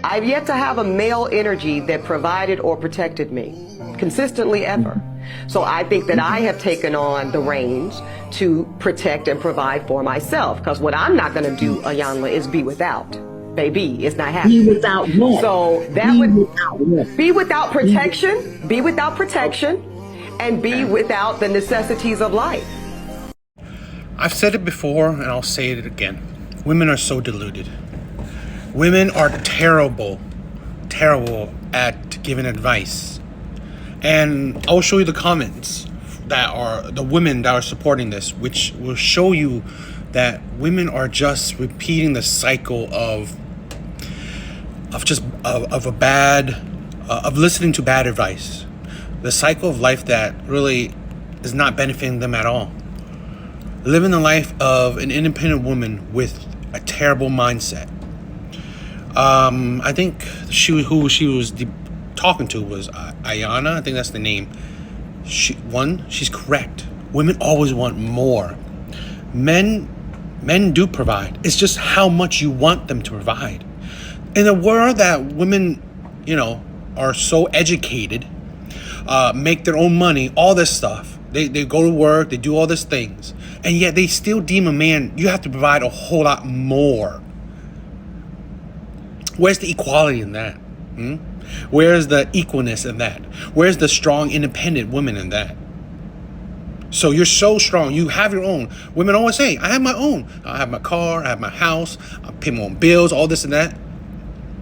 I've yet to have a male energy that provided or protected me consistently ever. So I think that I have taken on the reins to protect and provide for myself. Because what I'm not going to do, Iyanla, is be without. Baby, it's not happening. Be without what? So that would be without protection, be without protection, and be without the necessities of life. I've said it before, and I'll say it again. Women are so deluded. Women are terrible at giving advice. And I'll show you the comments that are the women that are supporting this, which will show you that women are just repeating the cycle of listening to bad advice. The cycle of life that really is not benefiting them at all. Living the life of an independent woman with a terrible mindset. I think who she was talking to was Ayana. I think that's the name. She's correct. Women always want more. Men do provide. It's just how much you want them to provide. In a world that women, are so educated, make their own money, all this stuff. They go to work, they do all these things, and yet they still deem a man, you have to provide a whole lot more. Where's the equality in that? Where's the equalness in that? Where's the strong, independent woman in that? So you're so strong. You have your own. Women always say, I have my own. I have my car. I have my house. I pay my own bills, all this and that.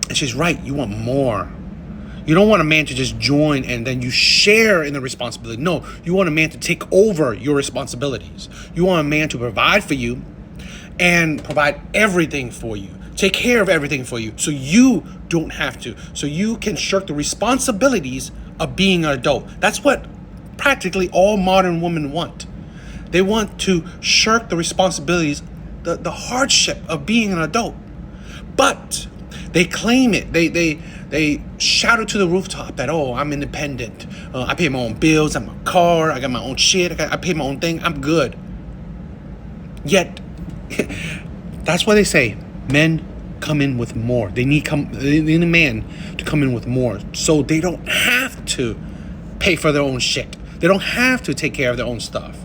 And she's right. You want more. You don't want a man to just join and then you share in the responsibility. No, you want a man to take over your responsibilities. You want a man to provide for you and provide everything for you. Take care of everything for you so you don't have to. So you can shirk the responsibilities of being an adult. That's what practically all modern women want. They want to shirk the responsibilities, the hardship of being an adult. But they claim it. They shout it to the rooftop that, oh, I'm independent. I pay my own bills. I have my car. I got my own shit. I pay my own thing. I'm good. Yet, that's why they say men come in with more. They need a man to come in with more, so they don't have to pay for their own shit. They don't have to take care of their own stuff.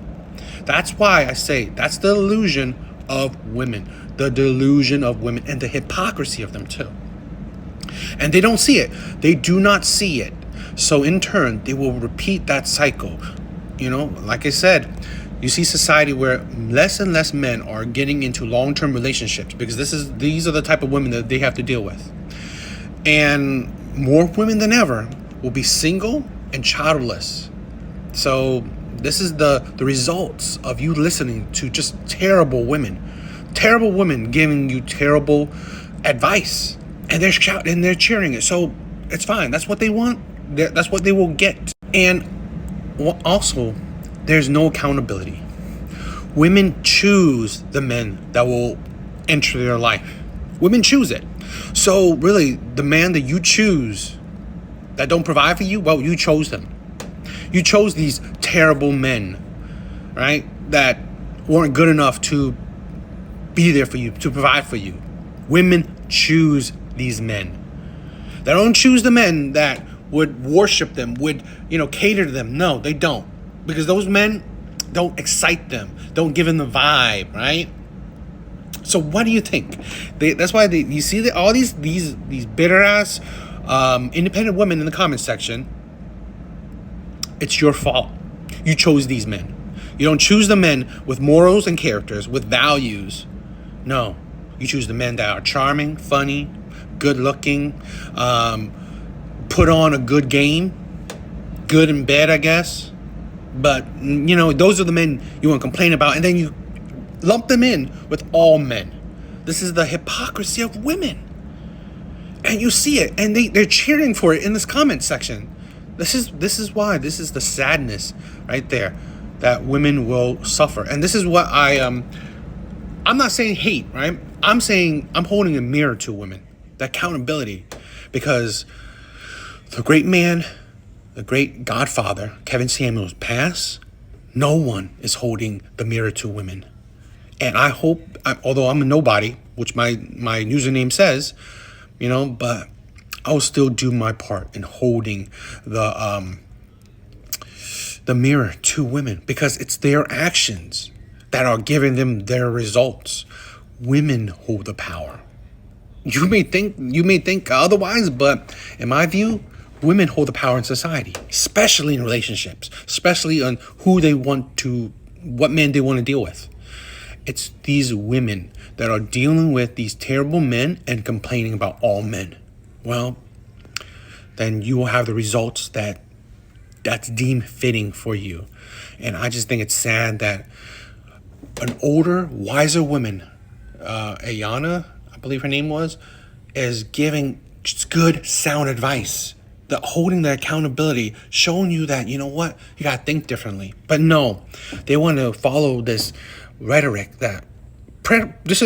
That's why I say that's the illusion of women, the delusion of women, and the hypocrisy of them too. And they don't see it. They do not see it. So in turn, they will repeat that cycle. Like I said, you see society where less and less men are getting into long-term relationships because these are the type of women that they have to deal with. And more women than ever will be single and childless. So this is the results of you listening to just terrible women giving you terrible advice, and they're shouting and they're cheering it. So it's fine. That's what they want. That's what they will get. And also, there's no accountability. Women choose the men that will enter their life. Women choose it. So really, the man that you choose that don't provide for you, well, you chose them. You chose these terrible men, right? That weren't good enough to be there for you, to provide for you. Women choose these men. They don't choose the men that would worship them, would, cater to them. No, they don't. Because those men don't excite them, don't give them the vibe, right? So what do you think? That's why you see all these bitter ass independent women in the comment section. It's your fault. You chose these men. You don't choose the men with morals and characters, with values. No, you choose the men that are charming, funny, good looking, put on a good game, good in bed, I guess. But, those are the men you want to complain about, and then you lump them in with all men. This is the hypocrisy of women. And you see it, and they're cheering for it in this comment section. This is why. This is the sadness right there that women will suffer. And this is what I'm not saying hate, right? I'm saying I'm holding a mirror to women, the accountability, because the great man, the great godfather, Kevin Samuels, passed. No one is holding the mirror to women. And I hope, although I'm a nobody, which my username says, but I'll still do my part in holding the mirror to women, because it's their actions that are giving them their results. Women hold the power. You may think otherwise, but in my view, women hold the power in society, especially in relationships, especially on what men they want to deal with. It's these women that are dealing with these terrible men and complaining about all men. Well, then you will have the results that's deemed fitting for you. And I just think it's sad that an older, wiser woman, Ayana, I believe her name was, is giving just good, sound advice. Holding the accountability, showing you that, you know what, you gotta think differently. But no, they want to follow this rhetoric that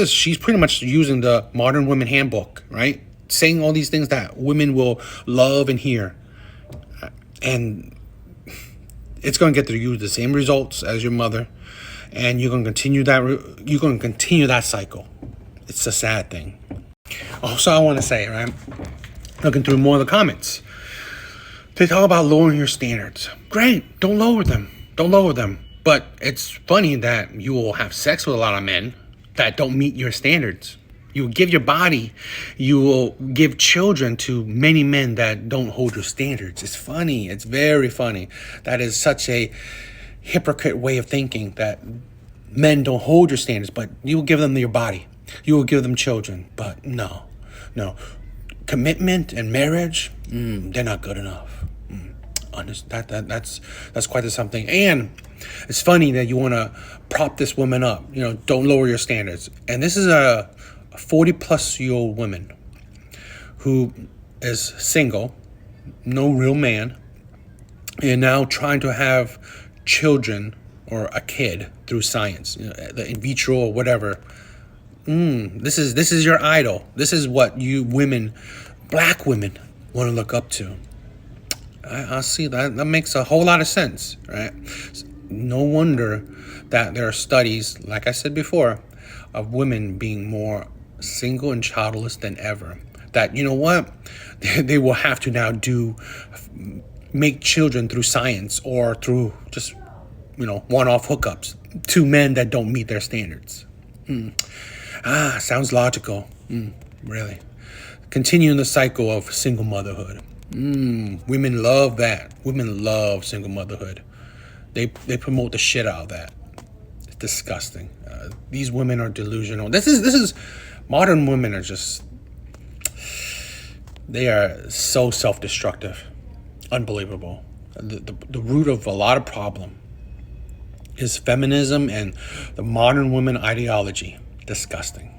she's pretty much using the Modern Women Handbook, right? Saying all these things that women will love and hear. And it's going to get you the same results as your mother, and you're going to continue that cycle. It's a sad thing. Also, I want to say, right, looking through more of the comments, they talk about lowering your standards. Great, don't lower them. But it's funny that you will have sex with a lot of men that don't meet your standards. You will give your body, you will give children to many men that don't hold your standards. It's funny. It's very funny. That is such a hypocrite way of thinking, that men don't hold your standards, but you will give them your body. You will give them children. But no. Commitment and marriage, they're not good enough. That's quite something. And it's funny that you want to prop this woman up. Don't lower your standards. And this is a 40-plus-year-old woman who is single, no real man, and now trying to have children or a kid through science, the in vitro or whatever. This is your idol. This is what you women, black women, want to look up to. I see that. That makes a whole lot of sense, right? No wonder that there are studies, like I said before, of women being more single and childless than ever. That, you know what? They will have to now make children through science or through just, one-off hookups to men that don't meet their standards. Sounds logical. Really. Continuing the cycle of single motherhood. Women love that. Women love single motherhood. They promote the shit out of that. It's disgusting. These women are delusional. This is modern women are just, they are so self-destructive. Unbelievable. The root of a lot of problem is feminism and the modern women ideology. Disgusting.